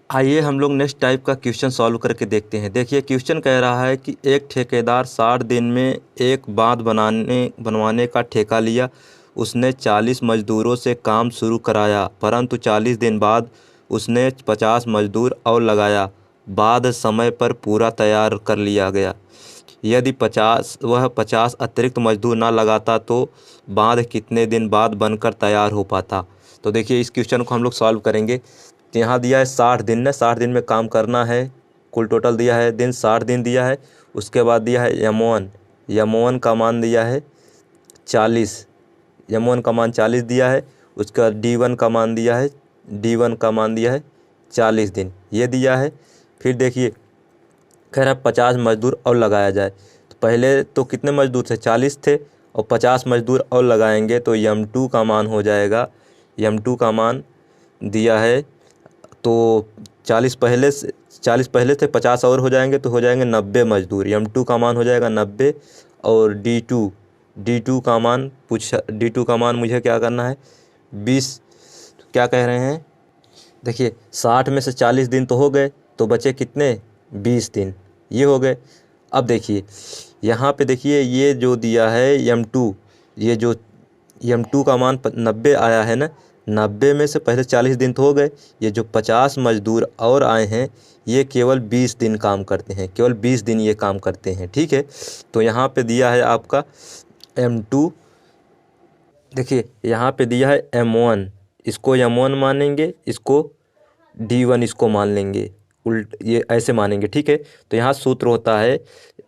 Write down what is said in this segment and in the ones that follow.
आइए हम लोग नेक्स्ट टाइप का क्वेश्चन सॉल्व करके देखते हैं। देखिए क्वेश्चन कह रहा है कि एक ठेकेदार 60 दिन में एक बांध बनवाने का ठेका लिया। उसने 40 मजदूरों से काम शुरू कराया, परंतु 40 दिन बाद उसने 50 मजदूर और लगाया। बांध समय पर पूरा तैयार कर लिया गया। यदि 50 अतिरिक्त मजदूर ना लगाता तो बांध कितने दिन बाद बनकर तैयार हो पाता। तो देखिए इस क्वेश्चन को हम लोग सॉल्व करेंगे। तो यहाँ दिया है 60 दिन ने 60 दिन में काम करना है। कुल टोटल दिया है दिन 60 दिन दिया है। उसके बाद दिया है यमोन का मान दिया है 40, यमोन का मान 40 दिया है। उसके बाद D1 का मान दिया है, D1 का मान दिया है 40 दिन, ये दिया है। फिर देखिए कह रहा है 50 मजदूर और लगाया जाए। तो पहले तो कितने मजदूर थे, 40 थे, और 50 मजदूर और लगाएंगे तो M2 का मान हो जाएगा, M2 का मान दिया है तो 40 पहले थे, 50 और हो जाएंगे तो हो जाएंगे 90 मजदूर। M2 का मान हो जाएगा 90। और D2 का मान D2 का मान मुझे क्या करना है 20। तो क्या कह रहे हैं, देखिए 60 में से 40 दिन तो हो गए, तो बचे कितने 20 दिन, ये हो गए। अब देखिए यहाँ पे देखिए ये जो दिया है M2, ये जो M2 का मान 90 आया है ना, 90 में से पहले 40 दिन तो हो गए। ये जो 50 मजदूर और आए हैं ये केवल 20 दिन काम करते हैं, केवल 20 दिन ये काम करते हैं, ठीक है। तो यहाँ पे दिया है आपका M2, देखिए यहाँ पे दिया है M1, इसको M1 मानेंगे, इसको D1 इसको मान लेंगे, ये ऐसे मानेंगे, ठीक है। तो यहाँ सूत्र होता है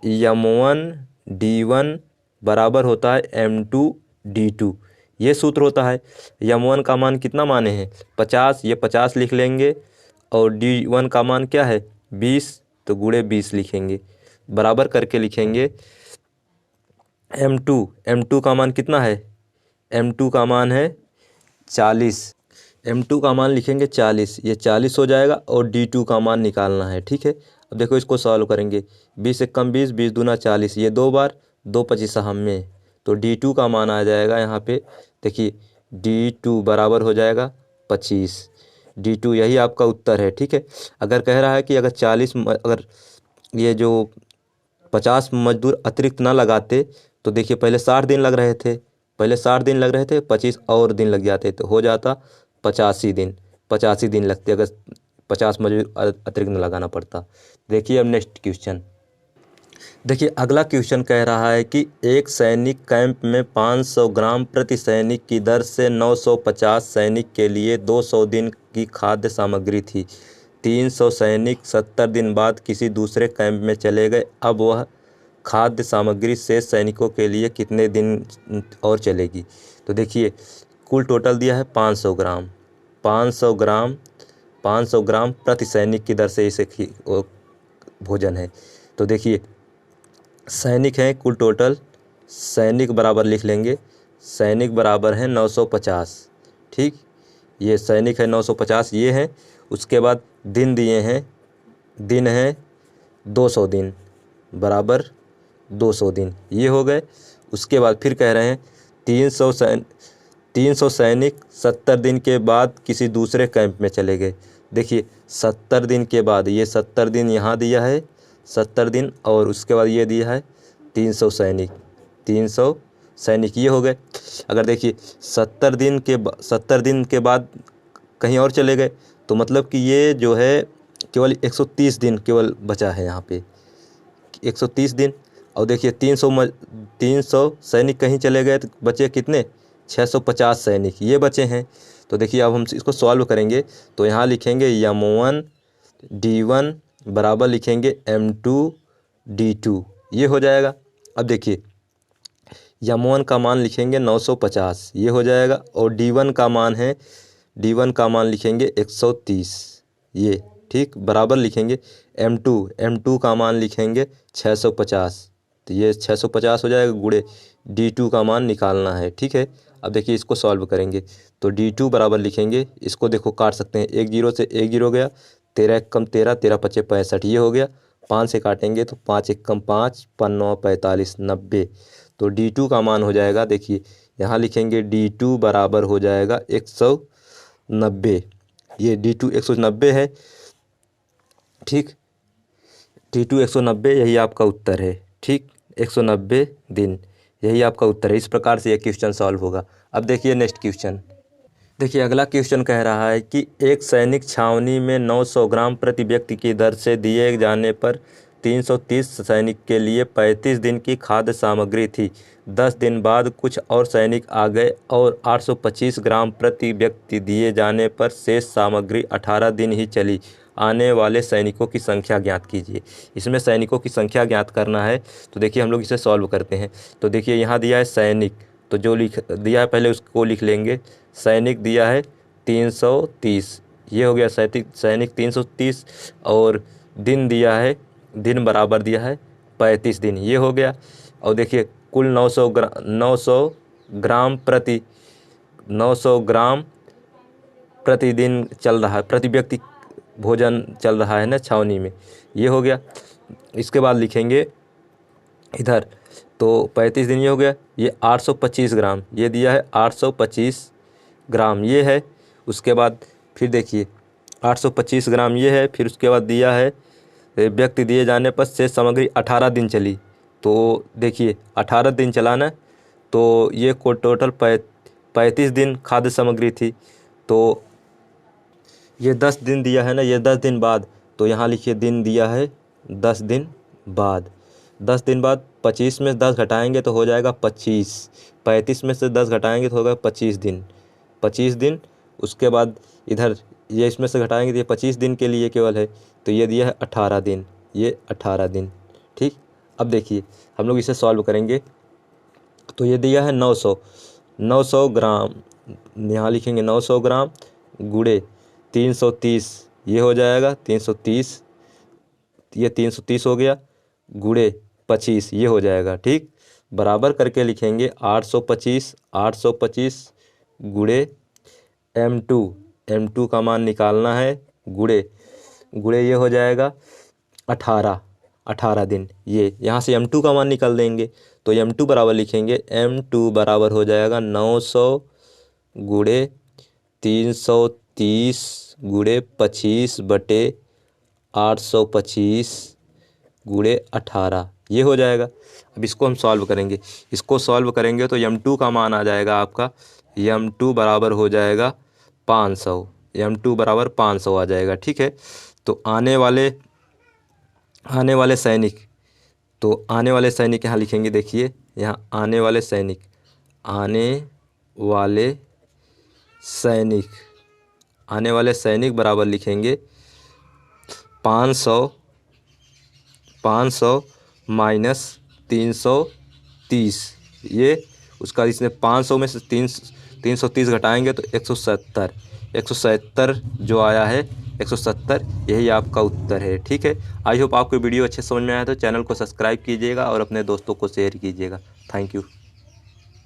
M1 D1 बराबर होता है M2 D2, ये सूत्र होता है। M1 का मान कितना माने हैं 50, ये 50 लिख लेंगे, और D1 का मान क्या है 20, तो गुणे 20 लिखेंगे, बराबर करके लिखेंगे। M2 का मान कितना है, M2 का मान है 40, M2 का मान लिखेंगे 40, ये 40 हो जाएगा, और D2 का मान निकालना है, ठीक है। अब देखो इसको सॉल्व करेंगे, 20 से कम 20, 20 दूना 40, ये 2 बार 2 25 हम में, तो D2 का मान आ जाएगा यहाँ पे, देखिए D2 बराबर हो जाएगा 25। D2 यही आपका उत्तर है, ठीक है। अगर कह रहा है कि अगर 40 अगर ये जो 50 मजदूर अतिरिक्त ना लगाते तो देखिए पहले 60 दिन लग रहे थे, 25 और दिन लग जाते तो हो जाता 85 दिन लगते अगर 50 मजदूर अतिरिक्त न लगाना पड़ता। देखिए अब नेक्स्ट क्वेश्चन, देखिए अगला क्वेश्चन कह रहा है कि एक सैनिक कैंप में 500 ग्राम प्रति सैनिक की दर से 950 सैनिक के लिए 200 दिन की खाद्य सामग्री थी। 300 सैनिक 70 दिन बाद किसी दूसरे कैंप में चले गए। अब वह खाद्य सामग्री शेष सैनिकों के लिए कितने दिन और चलेगी। तो देखिए कुल टोटल दिया है 500 ग्राम, 500 ग्राम प्रति सैनिक की दर से इसे भोजन है। तो देखिए सैनिक हैं कुल टोटल, सैनिक बराबर लिख लेंगे, सैनिक बराबर है 950, ठीक, ये सैनिक है 950 ये है। उसके बाद दिन दिए हैं, दिन है 200 दिन बराबर 200 दिन, ये हो गए। उसके बाद फिर कह रहे हैं 300 सैनिक 70 दिन के बाद किसी दूसरे कैंप में चले गए। देखिए 70 दिन के बाद, ये 70 दिन यहाँ दिया है 70 दिन, और उसके बाद ये दिया है 300 सैनिक ये हो गए। अगर देखिए 70 दिन के बाद कहीं और चले गए तो मतलब कि ये जो है केवल 130 दिन केवल बचा है यहाँ पे, 130 दिन। और देखिए 300 सैनिक कहीं चले गए तो बचे कितने 650 सैनिक ये बचे हैं। तो देखिए अब हम इसको सॉल्व करेंगे तो यहाँ लिखेंगे M1 D1 बराबर लिखेंगे M2 D2, ये हो जाएगा। अब देखिए M1 का मान लिखेंगे 950, ये हो जाएगा, और D1 का मान लिखेंगे 130, ये ठीक, बराबर लिखेंगे M2 का मान लिखेंगे 650, तो ये 650 हो जाएगा, गुणे D2 का मान निकालना है, ठीक है। अब देखिए इसको सॉल्व करेंगे तो D2 बराबर लिखेंगे, इसको देखो काट सकते हैं, 1 0 से 1 0 गया, 13 1 कम 13, 13 5 65, ये हो गया। 5 से काटेंगे तो 5 1 कम 5, 5 9 45 90, तो D2 का मान हो जाएगा, देखिए यहाँ लिखेंगे D2 बराबर हो जाएगा 190, ये D2 190 है। ठीक। T2 190, यही आपका उत्तर है। ठीक, 190 दिन, यही आपका उत्तर है। इस प्रकार से ये क्वेश्चन सॉल्व होगा। अब देखिए नेक्स्ट क्वेश्चन। देखिए अगला क्वेश्चन कह रहा है कि एक सैनिक छावनी में 900 ग्राम प्रति व्यक्ति की दर से दिए जाने पर 330 सैनिक के लिए 35 दिन की खाद्य सामग्री थी। 10 दिन बाद कुछ और सैनिक आ गए और 825 ग्राम प्रति व्यक्ति दिए जाने पर शेष सामग्री 18 दिन ही चली। आने वाले सैनिकों की संख्या ज्ञात कीजिए। इसमें सैनिकों की संख्या ज्ञात करना है, तो देखिए हम लोग इसे सॉल्व करते हैं। तो देखिए यहाँ दिया है सैनिक, तो जो लिख दिया है पहले उसको लिख लेंगे। सैनिक दिया है 330, ये हो गया सैनिक 330, और दिन दिया है, दिन बराबर दिया है 35 दिन, ये हो गया। और देखिए कुल 900 ग्राम प्रतिदिन चल रहा है, प्रति व्यक्ति भोजन चल रहा है ना छावनी में, ये हो गया। इसके बाद लिखेंगे इधर, तो 35 दिन ये हो गया। ये 825 ग्राम, ये दिया है 825 ग्राम, ये है। उसके बाद फिर देखिए 825 ग्राम ये है, फिर उसके बाद दिया है व्यक्ति दिए जाने पर शेष सामग्री 18 दिन चली। तो देखिए 18 दिन चलाना, तो ये को टोटल 35 दिन खाद्य सामग्री थी। तो ये 10 दिन दिया है ना, ये 10 दिन बाद, तो यहाँ लिखिए दिन दिया है 10 दिन बाद। 10 दिन बाद 25 में 10 घटाएंगे तो हो जाएगा 25, 35 में से 10 घटाएंगे तो होगा 25 दिन, 25 दिन। उसके बाद इधर ये इसमें से घटाएंगे तो ये 25 दिन के लिए केवल है, तो ये दिया है 18 दिन, ये 18 दिन। ठीक, अब देखिए हम लोग इसे सॉल्व करेंगे। तो ये दिया है 900 ग्राम, यहाँ लिखेंगे 900 ग्राम गुणे 330, ये हो जाएगा 330, ये 330 हो गया, गुणे 25 ये हो जाएगा। ठीक, बराबर करके लिखेंगे 825 गुणे M2 का मान निकालना है, गुणे ये हो जाएगा 18 दिन। ये यहाँ से M2 का मान निकाल देंगे, तो M2 बराबर लिखेंगे, M2 बराबर हो जाएगा 900 गुणे 330 गुणे 25 बटे 825 गुणे 18, ये हो जाएगा। अब इसको हम सॉल्व करेंगे। इसको सॉल्व करेंगे तो M2 का मान आ जाएगा आपका, M2 बराबर हो जाएगा 500, M2 बराबर 500 आ जाएगा। ठीक है, तो आने वाले सैनिक, तो आने वाले सैनिक यहाँ लिखेंगे। देखिए यहाँ आने वाले सैनिक बराबर लिखेंगे 500 माइनस 330, ये उसका, इसने 500 में से 330 घटाएंगे तो 170 जो आया है 170, यही आपका उत्तर है। ठीक है, आई होप आपको वीडियो अच्छे समझ में आया तो चैनल को सब्सक्राइब कीजिएगा और अपने दोस्तों को शेयर कीजिएगा। Thank you.